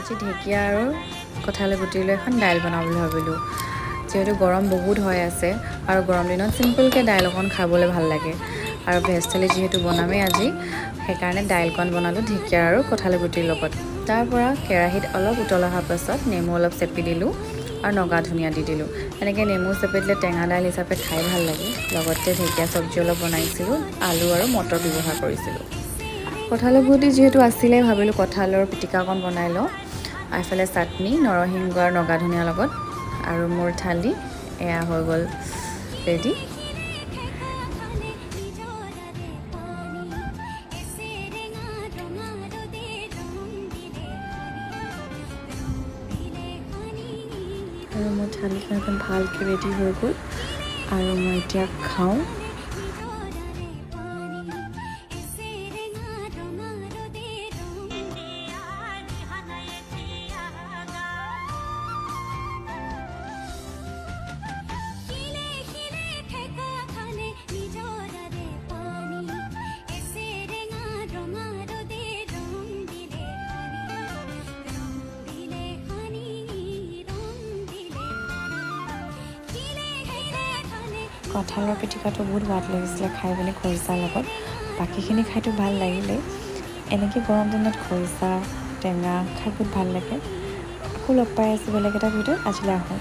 আজি ঢেকীয়া আৰু কঁঠালৰ গুটি লৈ এখন দাইল বনাওঁ বুলি ভাবিলোঁ। যিহেতু গৰম বহুত হৈ আছে আৰু গৰম দিনত চিম্পুলকৈ দাইল অকণ খাবলৈ ভাল লাগে আৰু ভেজ থালি যিহেতু বনামেই আজি, সেইকাৰণে দাইলকণ বনালোঁ ঢেকীয়া আৰু কঁঠালৰ গুটিৰ লগত। তাৰ পৰা কেৰাহীত অলপ উতল অহাৰ পাছত নেমু অলপ চেপি দিলোঁ আৰু নগা ধনিয়া দি দিলোঁ। এনেকৈ নেমু চেপি দিলে টেঙা দাইল হিচাপে খাই ভাল লাগে। লগতে ঢেকীয়া চব্জি অলপ বনাইছিলোঁ, আলু আৰু মটৰ ব্যৱহাৰ কৰিছিলোঁ। কঁঠালৰ গুটি যিহেতু আছিলেই, ভাবিলোঁ কঁঠালৰ পিটিকা অকণ বনাই লওঁ। এইফালে চাটনি নৰসিংহ আৰু নগা ধনিয়াৰ লগত, আৰু মোৰ থালি এয়া হৈ গ'ল ৰেডি। আৰু মোৰ থালিখন একদম ভালকৈ ৰেডি হৈ গ'ল আৰু মই এতিয়া খাওঁ। কঁঠালৰ পিটিকাটো বহুত সোৱাদ লাগিছিলে খাই পিনে খৰিচাৰ লগত। বাকীখিনি খাইতো ভাল লাগিলেই, এনেকৈ গৰম দিনত খৰিচা টেঙা খাই বহুত ভাল লাগে। আকৌ লগ পাই আছোঁ বেলেগ এটা ভিডিঅ'ত। আজিলৈ আহোঁ।